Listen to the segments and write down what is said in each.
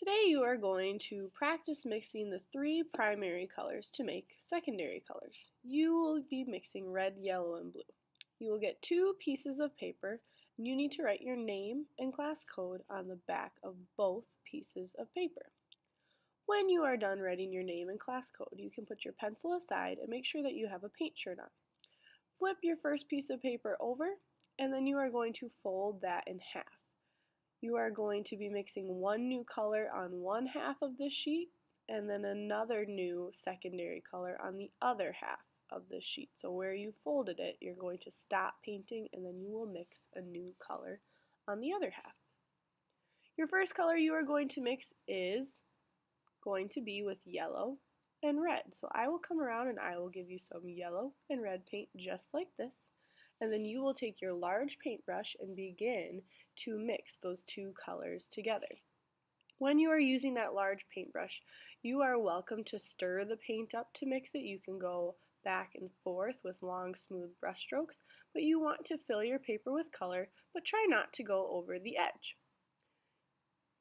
Today you are going to practice mixing the three primary colors to make secondary colors. You will be mixing red, yellow, and blue. You will get two pieces of paper and you need to write your name and class code on the back of both pieces of paper. When you are done writing your name and class code, you can put your pencil aside and make sure that you have a paint shirt on. Flip your first piece of paper over and then you are going to fold that in half. You are going to be mixing one new color on one half of the sheet and then another new secondary color on the other half of the sheet. So where you folded it, you're going to stop painting and then you will mix a new color on the other half. Your first color you are going to mix is going to be with yellow and red. So I will come around and I will give you some yellow and red paint just like this. And then you will take your large paintbrush and begin to mix those two colors together. When you are using that large paintbrush, you are welcome to stir the paint up to mix it. You can go back and forth with long, smooth brush strokes, but you want to fill your paper with color, but try not to go over the edge.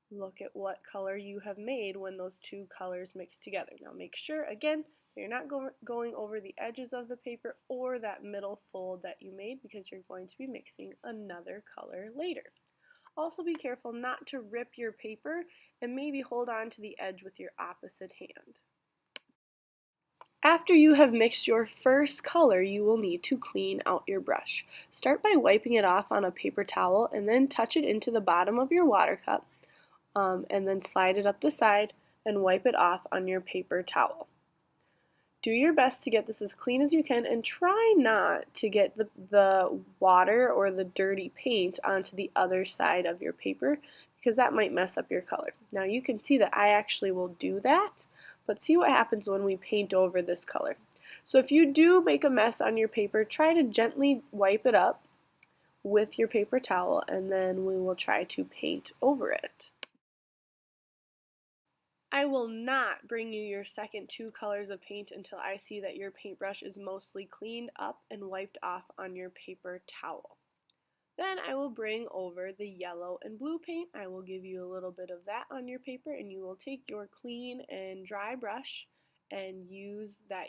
Look at what color you have made when those two colors mix together. Now make sure, again, you're not going over the edges of the paper or that middle fold that you made because you're going to be mixing another color later. Also be careful not to rip your paper and maybe hold on to the edge with your opposite hand. After you have mixed your first color, you will need to clean out your brush. Start by wiping it off on a paper towel and then touch it into the bottom of your water cup and then slide it up the side and wipe it off on your paper towel. Do your best to get this as clean as you can and try not to get the water or the dirty paint onto the other side of your paper because that might mess up your color. Now you can see that I actually will do that, but see what happens when we paint over this color. So if you do make a mess on your paper, try to gently wipe it up with your paper towel and then we will try to paint over it. I will not bring you your second two colors of paint until I see that your paintbrush is mostly cleaned up and wiped off on your paper towel. Then I will bring over the yellow and blue paint. I will give you a little bit of that on your paper and you will take your clean and dry brush and use that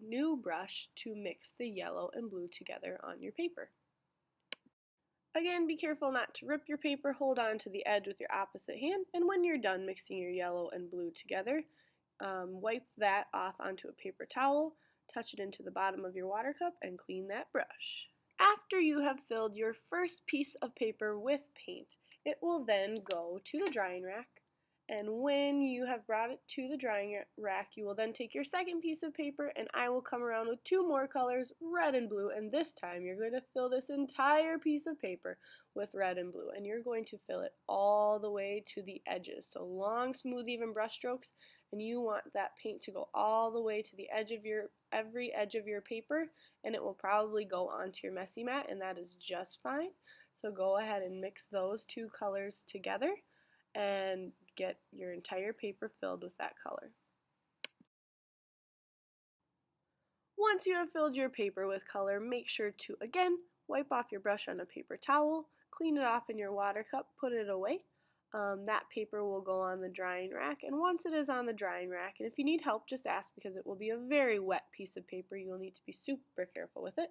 new brush to mix the yellow and blue together on your paper. Again, be careful not to rip your paper, hold on to the edge with your opposite hand, and when you're done mixing your yellow and blue together, wipe that off onto a paper towel, touch it into the bottom of your water cup, and clean that brush. After you have filled your first piece of paper with paint, it will then go to the drying rack. And when you have brought it to the drying rack, you will then take your second piece of paper and I will come around with two more colors, red and blue, and this time you're going to fill this entire piece of paper with red and blue and you're going to fill it all the way to the edges. So long, smooth, even brush strokes, and you want that paint to go all the way to the edge of every edge of your paper, and it will probably go onto your messy mat, and that is just fine. So go ahead and mix those two colors together and get your entire paper filled with that color. Once you have filled your paper with color, make sure to again wipe off your brush on a paper towel, clean it off in your water cup, put it away. That paper will go on the drying rack, and once it is on the drying rack, and if you need help, just ask because it will be a very wet piece of paper. You'll need to be super careful with it.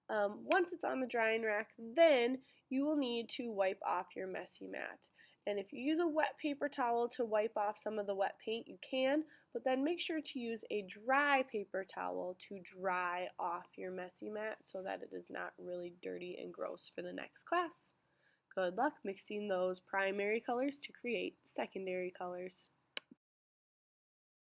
Once it's on the drying rack, then you will need to wipe off your messy mat. And if you use a wet paper towel to wipe off some of the wet paint, you can, but then make sure to use a dry paper towel to dry off your messy mat so that it is not really dirty and gross for the next class. Good luck mixing those primary colors to create secondary colors.